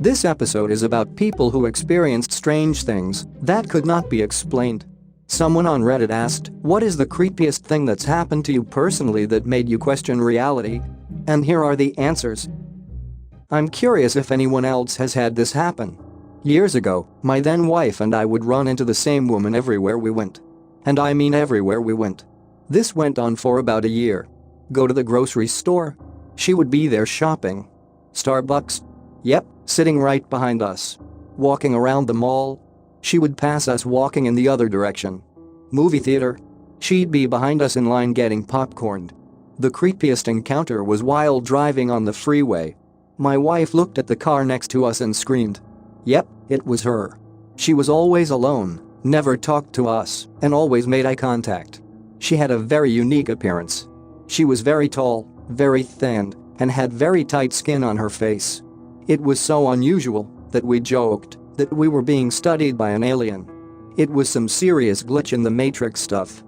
This episode is about people who experienced strange things that could not be explained. Someone on Reddit asked, "What is the creepiest thing that's happened to you personally that made you question reality?" And here are the answers. I'm curious if anyone else has had this happen. Years ago, my then wife and I would run into the same woman everywhere we went. And I mean everywhere we went. This went on for about a year. Go to the grocery store? She would be there shopping. Starbucks? Yep, sitting right behind us. Walking around the mall? She would pass us walking in the other direction. Movie theater? She'd be behind us in line getting popcorn. The creepiest encounter was while driving on the freeway. My wife looked at the car next to us and screamed. Yep, it was her. She was always alone, never talked to us, and always made eye contact. She had a very unique appearance. She was very tall, very thin, and had very tight skin on her face. It was so unusual that we joked that we were being studied by an alien. It was some serious glitch in the Matrix stuff.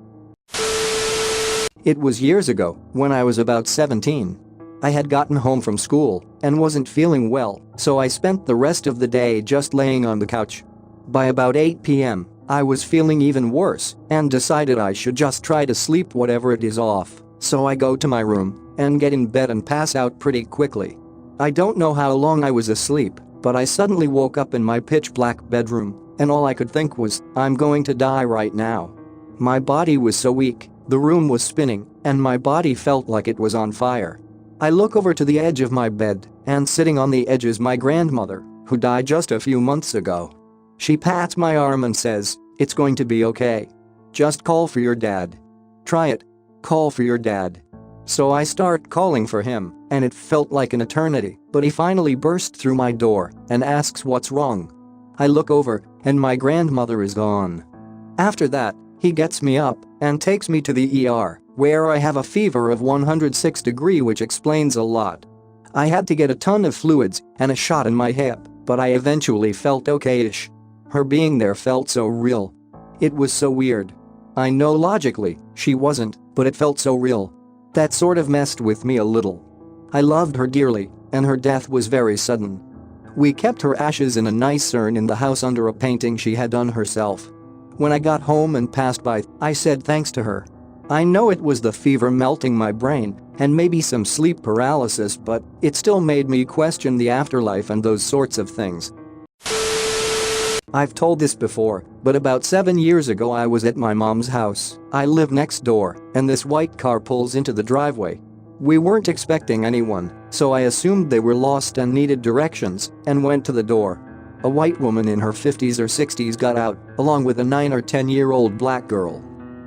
It was years ago, when I was about 17. I had gotten home from school and wasn't feeling well, so I spent the rest of the day just laying on the couch. By about 8 p.m., I was feeling even worse and decided I should just try to sleep whatever it is off, so I go to my room and get in bed and pass out pretty quickly. I don't know how long I was asleep, but I suddenly woke up in my pitch-black bedroom, and all I could think was, I'm going to die right now. My body was so weak, the room was spinning, and my body felt like it was on fire. I look over to the edge of my bed, and sitting on the edge is my grandmother, who died just a few months ago. She pats my arm and says, "It's going to be okay. Just call for your dad. Try it. Call for your dad." So I start calling for him, and it felt like an eternity, but he finally burst through my door and asks what's wrong. I look over, and my grandmother is gone. After that, he gets me up and takes me to the ER, where I have a fever of 106 degrees, which explains a lot. I had to get a ton of fluids and a shot in my hip, but I eventually felt okay-ish. Her being there felt so real. It was so weird. I know logically she wasn't, but it felt so real. That sort of messed with me a little. I loved her dearly, and her death was very sudden. We kept her ashes in a nice urn in the house under a painting she had done herself. When I got home and passed by, I said thanks to her. I know it was the fever melting my brain and maybe some sleep paralysis, but it still made me question the afterlife and those sorts of things. I've told this before, but about 7 years ago I was at my mom's house. I live next door, and this white car pulls into the driveway. We weren't expecting anyone, so I assumed they were lost and needed directions and went to the door. A white woman in her 50s or 60s got out, along with a 9 or 10-year-old black girl.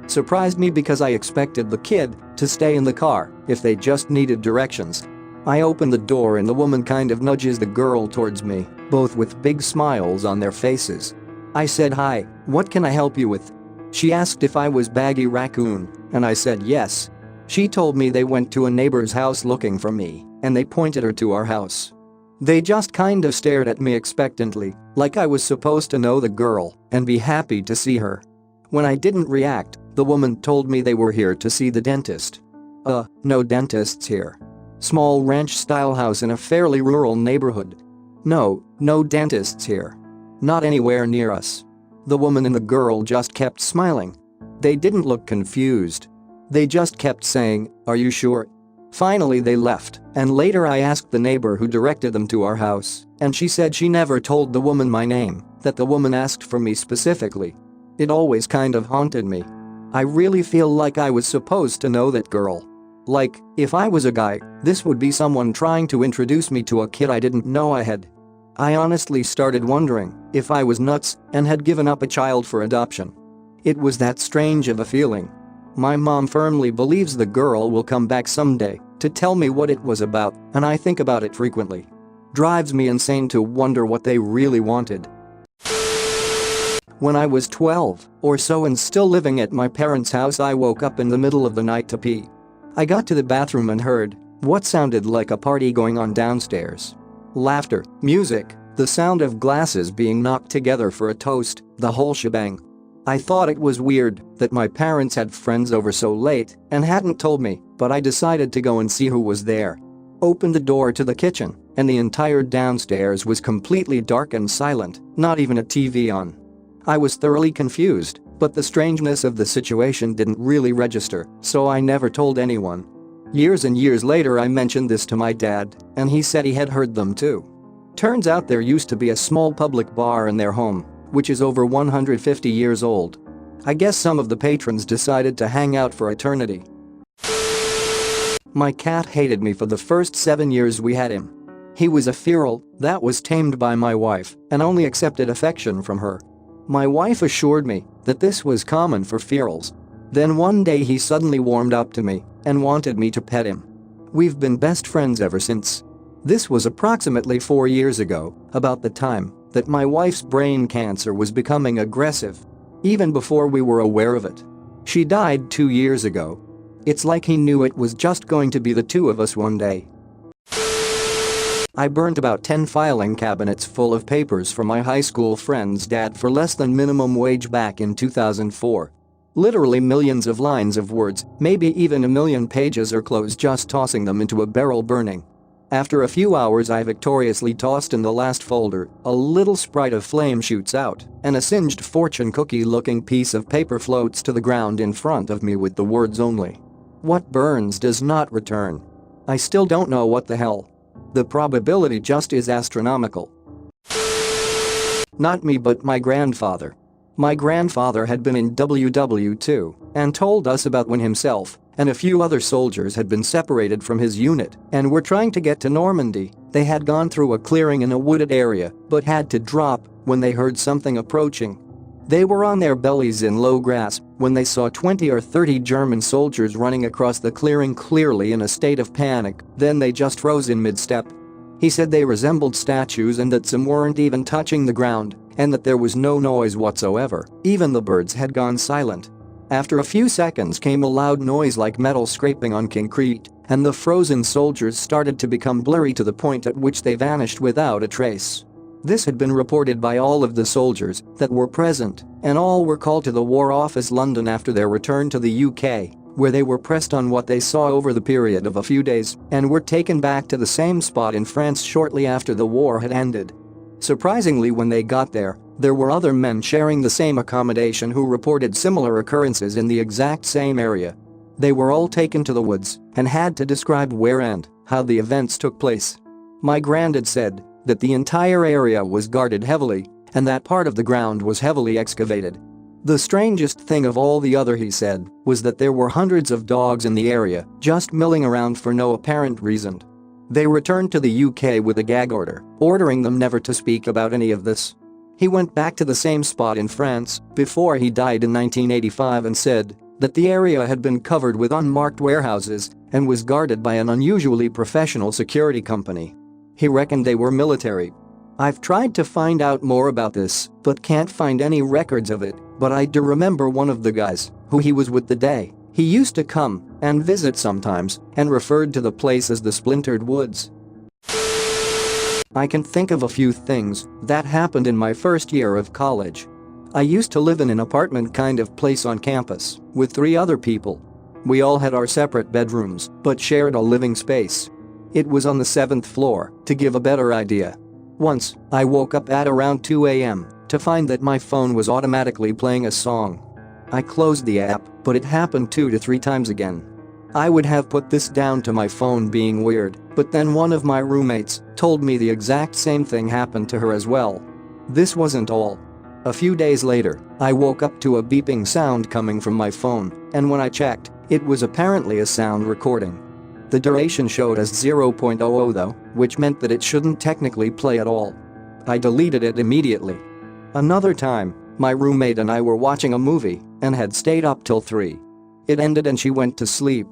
Surprised me because I expected the kid to stay in the car if they just needed directions. I open the door and the woman kind of nudges the girl towards me, both with big smiles on their faces. I said, "Hi, what can I help you with?" She asked if I was Baggy Raccoon, and I said yes. She told me they went to a neighbor's house looking for me, and they pointed her to our house. They just kind of stared at me expectantly, like I was supposed to know the girl and be happy to see her. When I didn't react, the woman told me they were here to see the dentist. No dentists here. Small ranch-style house in a fairly rural neighborhood. No dentists here. Not anywhere near us. The woman and the girl just kept smiling. They didn't look confused. They just kept saying, "Are you sure?" Finally they left, and later I asked the neighbor who directed them to our house, and she said she never told the woman my name, that the woman asked for me specifically. It always kind of haunted me. I really feel like I was supposed to know that girl. Like, if I was a guy, this would be someone trying to introduce me to a kid I didn't know I had. I honestly started wondering if I was nuts and had given up a child for adoption. It was that strange of a feeling. My mom firmly believes the girl will come back someday to tell me what it was about, and I think about it frequently. Drives me insane to wonder what they really wanted. When I was 12 or so and still living at my parents' house, I woke up in the middle of the night to pee. I got to the bathroom and heard what sounded like a party going on downstairs. Laughter, music, the sound of glasses being knocked together for a toast, the whole shebang. I thought it was weird that my parents had friends over so late and hadn't told me, but I decided to go and see who was there. Opened the door to the kitchen, and the entire downstairs was completely dark and silent, not even a TV on. I was thoroughly confused, but the strangeness of the situation didn't really register, so I never told anyone. Years and years later I mentioned this to my dad, and he said he had heard them too. Turns out there used to be a small public bar in their home, which is over 150 years old. I guess some of the patrons decided to hang out for eternity. My cat hated me for the first 7 years we had him. He was a feral that was tamed by my wife and only accepted affection from her. My wife assured me that this was common for ferals. Then one day he suddenly warmed up to me and wanted me to pet him. We've been best friends ever since. This was approximately 4 years ago, about the time that my wife's brain cancer was becoming aggressive. Even before we were aware of it. She died 2 years ago. It's like he knew it was just going to be the two of us one day. I burnt about 10 filing cabinets full of papers for my high school friend's dad for less than minimum wage back in 2004. Literally millions of lines of words, maybe even a million pages or close, just tossing them into a barrel burning. After a few hours I victoriously tossed in the last folder, a little sprite of flame shoots out, and a singed fortune cookie-looking piece of paper floats to the ground in front of me with the words only. What burns does not return. I still don't know what the hell. The probability just is astronomical. Not me but my grandfather. My grandfather had been in WW2 and told us about when himself and a few other soldiers had been separated from his unit and were trying to get to Normandy. They had gone through a clearing in a wooded area but had to drop when they heard something approaching. They were on their bellies in low grass when they saw 20 or 30 German soldiers running across the clearing, clearly in a state of panic. Then they just froze in mid-step. He said they resembled statues and that some weren't even touching the ground and that there was no noise whatsoever. Even the birds had gone silent. After a few seconds came a loud noise like metal scraping on concrete, and the frozen soldiers started to become blurry to the point at which they vanished without a trace. This had been reported by all of the soldiers that were present, and all were called to the War Office London after their return to the UK, where they were pressed on what they saw over the period of a few days and were taken back to the same spot in France shortly after the war had ended. Surprisingly, when they got there were other men sharing the same accommodation who reported similar occurrences in the exact same area. They were all taken to the woods and had to describe where and how the events took place. My granddad said that the entire area was guarded heavily and that part of the ground was heavily excavated. The strangest thing of all the other, he said, was that there were hundreds of dogs in the area just milling around for no apparent reason. They returned to the UK with a gag order, ordering them never to speak about any of this. He went back to the same spot in France before he died in 1985 and said that the area had been covered with unmarked warehouses and was guarded by an unusually professional security company. He reckoned they were military. I've tried to find out more about this but can't find any records of it, but I do remember one of the guys who he was with the day. He used to come and visit sometimes and referred to the place as the Splintered Woods. I can think of a few things that happened in my first year of college. I used to live in an apartment kind of place on campus with 3 other people. We all had our separate bedrooms but shared a living space. It was on the 7th floor, to give a better idea. Once, I woke up at around 2 a.m. to find that my phone was automatically playing a song. I closed the app, but it happened 2 to 3 times again. I would have put this down to my phone being weird, but then one of my roommates told me the exact same thing happened to her as well. This wasn't all. A few days later, I woke up to a beeping sound coming from my phone, and when I checked, it was apparently a sound recording. The duration showed as 0.00 though, which meant that it shouldn't technically play at all. I deleted it immediately. Another time, my roommate and I were watching a movie and had stayed up till 3. It ended and she went to sleep.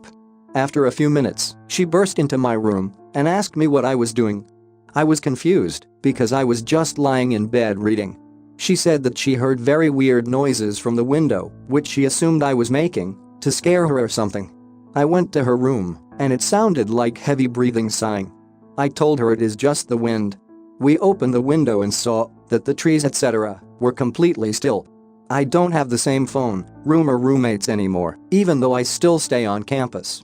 After a few minutes, she burst into my room and asked me what I was doing. I was confused because I was just lying in bed reading. She said that she heard very weird noises from the window, which she assumed I was making to scare her or something. I went to her room and it sounded like heavy breathing, sighing. I told her it is just the wind. We opened the window and saw that the trees etc. were completely still. I don't have the same phone, room or roommates anymore, even though I still stay on campus.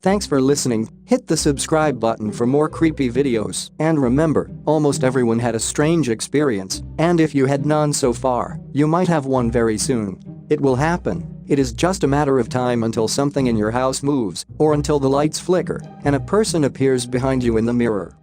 Thanks for listening, hit the subscribe button for more creepy videos, and remember, almost everyone had a strange experience, and if you had none so far, you might have one very soon. It will happen. It is just a matter of time until something in your house moves, or until the lights flicker, and a person appears behind you in the mirror.